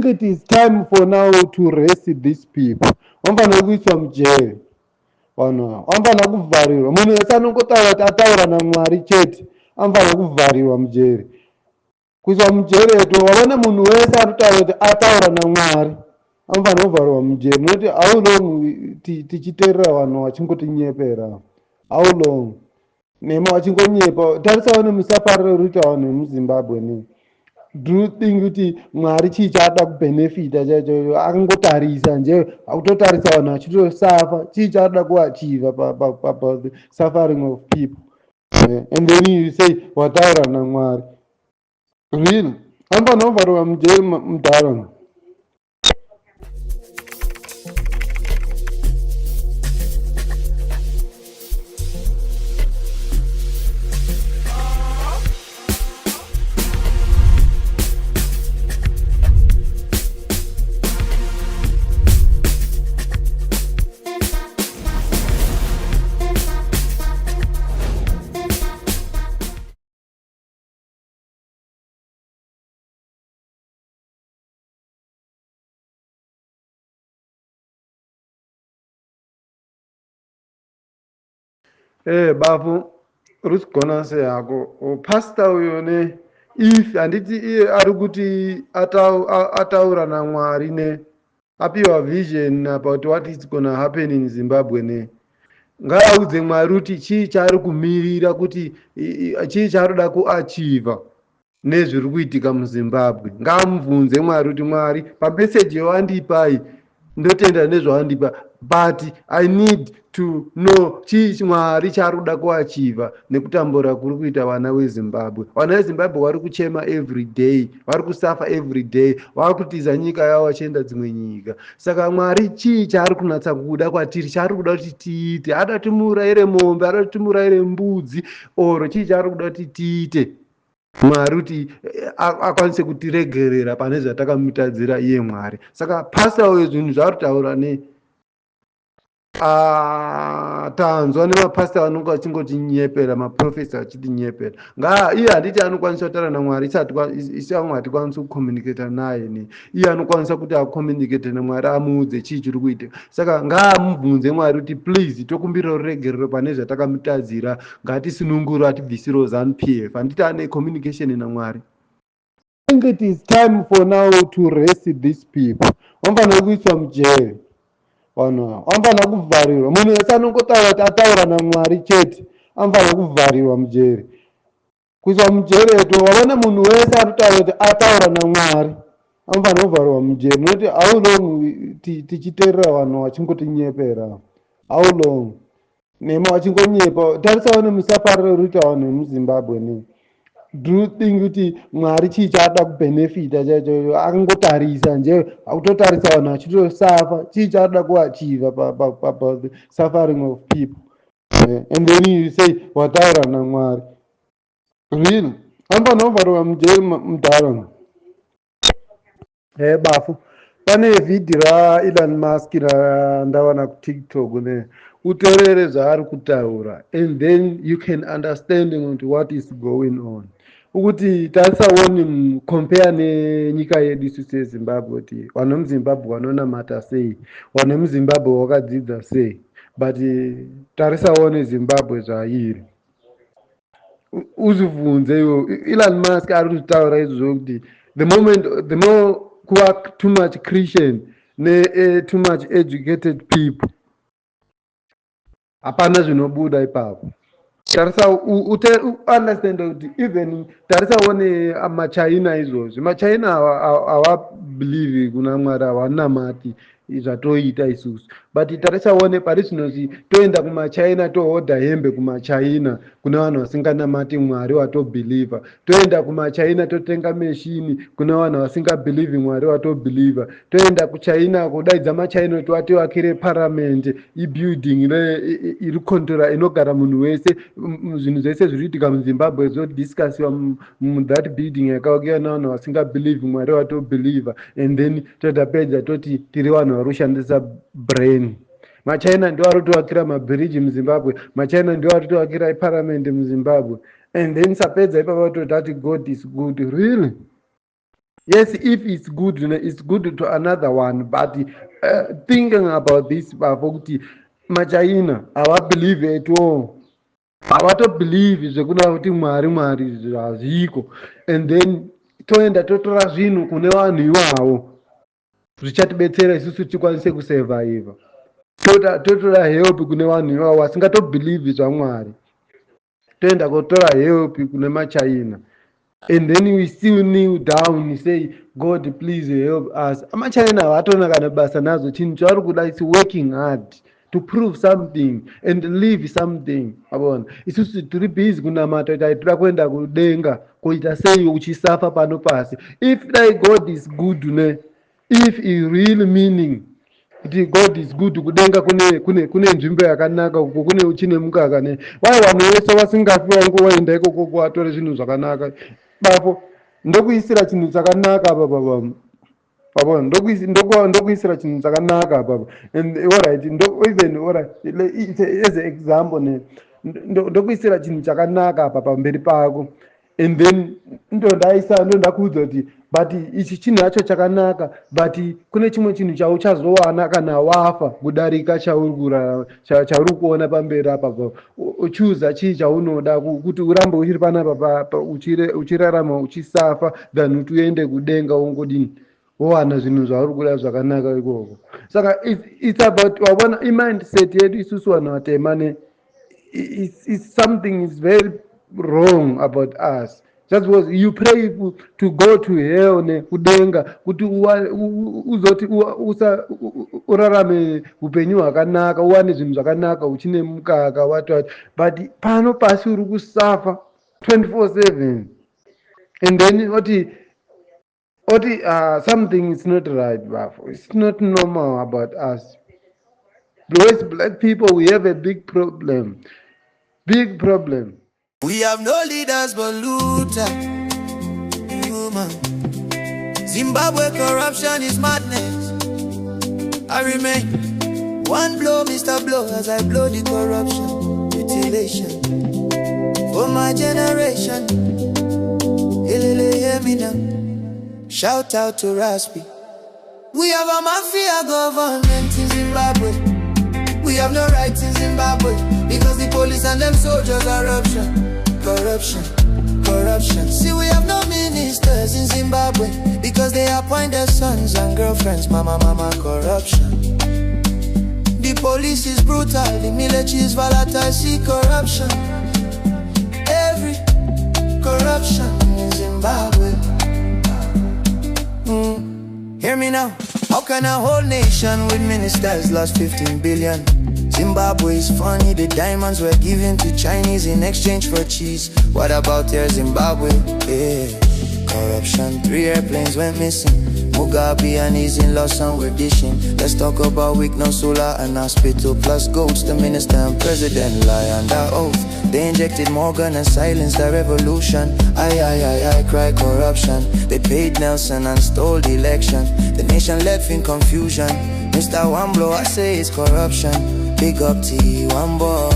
think it is time for now to arrest these people. Vanofanira kuiswa mujeri. Vanhu vanofanira kuvharirwa. Munhu wese anongotaura kuti ataura naMwari chete anofanira kuvharirwa mujeri. Kuiswa mujeri eto, waona munhu wese anotaura kuti ataura naMwari anofanira kuvharirwa mujeri. Nokuti how long tichiteerera vanhu vachingotinyepera? How long? Nema vachingonyepa. Tarisawo nemusafariro uri kuita vanhu vemuZimbabwe nei. Do you think kuti Mwari chii chaada kubenefita chaicho? Akangotarisa nje, akutotarisa vanhu vachitosafa. Chii chaada kuachiva pa the suffering of people? And then you say wataura naMwari. Really? Anofanira kuvharirwa mujeri mudhara. Bafu rusigona seyako pastor uyo ne if handiti iye ari kuti ataura naMwari ne apiwa vision about what is gonna happen in Zimbabwe ne ngaaudze Mwari kuti chii chaari kumirira kuti chii chaarikuda kuachiva nezviri kuitika muZimbabwe. Ngaamubvunze Mwari kuti Mwari pameseji yawandipai ndotenda nezvawandipa, but I need to know chii Mwari chaari kuda kuachiva nekutambura kuri kuita vana veZimbabwe. Vana veZimbabwe vari kuchema every day, vari kusafa every day, vari kutiza nyika yavo vachienda dzimwe nyika. Saka Mwari chii chaari kunatsa kuda kwatiri, chaari kuda kuti tiite? Ada timurayire mombe, ada timurayire mbudzi, oro chii chaari kuda kuti tiite? Mwari kuti akwanise kutiregerera pane zvatakamutadzira iye Mwari. Saka pastor uyo zvinhu zvaari kutaura ne tanzwa nemapastor vanonge vachingotinyepera, maprofesa vachitinyepera. Iye handiti anokwanisa kutaura naMwari isi vamwe hatikwanisi kucommunicata naye ne iye anokwanisa kuti acommunicate naMwari amuudze chii chiri kuitika. Saka ngaamubvunze Mwari kuti please tokumbira ruregerero pane zvatakamutadzira, ngatisunungure atibvisiro ZANU-PF. Handiti ane communication naMwari. I think it is time for now to arrest these people. Vanofanira kuiswa mujeri. Vanhu vanofanira kuvharirwa. Munhu wese anongotaura kuti ataura naMwari chete anofanira kuvharirwa mujeri. Kuiswa mujeri eto, waona munhu wese anotaura kuti ataura naMwari anofanira kuvharirwa mujeri. Nokuti how long tichiteerera vanhu vachingotinyepera? How long? Nema vachingonyepa. Tarisawo nemusafariro uri kuita vanhu vemuZimbabwe nei. Do you think kuti Mwari chii chaada kubenefita chaicho? Akangotarisa nje, akutotarisa vanhu vachitosafa. Chii chaada kuachiva pa the suffering of people? And then you say wataura naMwari. Really? Anofanira kuvharirwa mujeri mudhara. Bafu pane vhidhi raElon Musk randawana kuTikTok ne uteerere zvaari kutaura, and then you can understand what is going on. Ukuti tarisaoni compare nenyika yedu isu seZimbabwe, kuti vanhu vemuZimbabwe vanonamata sei, vanhu vemuZimbabwe vakadzidza sei, but tarisaoni Zimbabwe zvairi. Uzvibvunze iwo. Elon Musk ari kutaura izvozvo kuti the more kuva too much Christian too much educated people, hapana zvinobuda ipapo. Tarisa understand kuti even tarisawo neMachina izvozvo. MaChina havabelieve kuna Mwari, havanamati zvatoita isusu. But tarisawo pari zvinozi toenda kuMachina tohodha hembe kuMachina kuna vanhu vasinganamati Mwari watobhilivha. Toenda kuMachina totenga meshini kuna vanhu vasingabhilivhi Mwari watobhilivha. Toenda kuChina kudaidza maChina kuti vativakire parliament, ibuilding iri kontora inogara munhu wese. Zvinhu zvese zviri kuitika muZimbabwe zvodiscussiwa muthat building yakavakiwa navanhu vasingabhilivhi Mwari watobhilivha. And then totapedza toti tiri vanhu vari kushandisa brain. MaChina ndio vari kutovakira mabhiriji muZimbabwe. MaChina ndio vari kutovakira iparliament muZimbabwe. And then sapedza ipapa totati God is good. Really? Yes, if it's good, it's good to another one. But thinking about this, Bafuti, Machina, our believe at all. Havatobhilivhi zvekuda kuti mwari hazviko, and then toenda totora zvinhu kune vanhu ivavo zvichatibetsera isusu tikwanise kusevhaivha. Totora help kune vanhu ivavo vasingatobhilivhi zvamwari, toenda kotora help kune machaina, and then we still kneel down and say God please help us. Amachaina havatona kana basa nazvo, chinhu chavari kuda is working hard to prove something and live something. Abona isusu tiri busy kunamata kuti tira kuenda kudenga kuita sei uchisafa pano pasi. If dai God is good, if he really meaning kuti God is good, kudenga kune nzvimbo yakanaka uko kune uchine mukaka ne wai vanhu vese vasingafi vangoenda ikoko kuvatore zvinhu zvakanaka bapo ndokuisira chinhu chakanaka apa baba pabona ndokuisira chinhu chakanaka apa and alright even alright as an example ne ndokuisira chinhu chakanaka apa pamberi pako, and then ndondakuudza kuti but ichi chinhu hacho chakanaka, but kune chimwe chinhu chauchazowana kana wafa kudarika chauri kuona pamberi apa. Uchuza chii chaunoda kuti urambe uchiri panapa uchirarama uchisafa than kuti uende kudenga ungodini wowana zvinhu zvauri kuda zvakanaka ikoko. Saka it's about wabona imindset yedu isusu vanhu vatema it's something is very wrong about us. Just because you pray to go to hell ne kudenga kuti uzoti urarame upenyu hwakanaka, uwane zvinhu zvakanaka uchine mukaka watu, but pano pasi uri kusafa 24/7, and then oti something is not right, bafo. It's not normal about us. Because black people, we have a big problem. Big problem. We have no leaders but looter. Zimbabwe corruption is madness. I remain one blow, Mr. Blow, as I blow the corruption. Mutilation for my generation. Hear me now. Shout out to Raspi. We have a mafia government in Zimbabwe. We have no rights in Zimbabwe because the police and them soldiers are corruption. See, we have no ministers in Zimbabwe because they appoint their sons and girlfriends. Mama, corruption. The police is brutal, the military is volatile. See, corruption. Every corruption in Zimbabwe. Hear me now. How can a whole nation with ministers lost 15 billion? Zimbabwe is funny, the diamonds were given to Chinese in exchange for cheese. What about your Zimbabwe? Yeah. Corruption, 3 airplanes went missing. Mugabe and his in-laws some were dishing. Let's talk about weak, no solar and hospital plus goats. The minister and president lie under oath. They injected Morgan and silenced the revolution. I cry corruption. They paid Nelson and stole the election. The nation left in confusion. Mr. Wamblo, I say it's corruption. Big up to you, Wambo.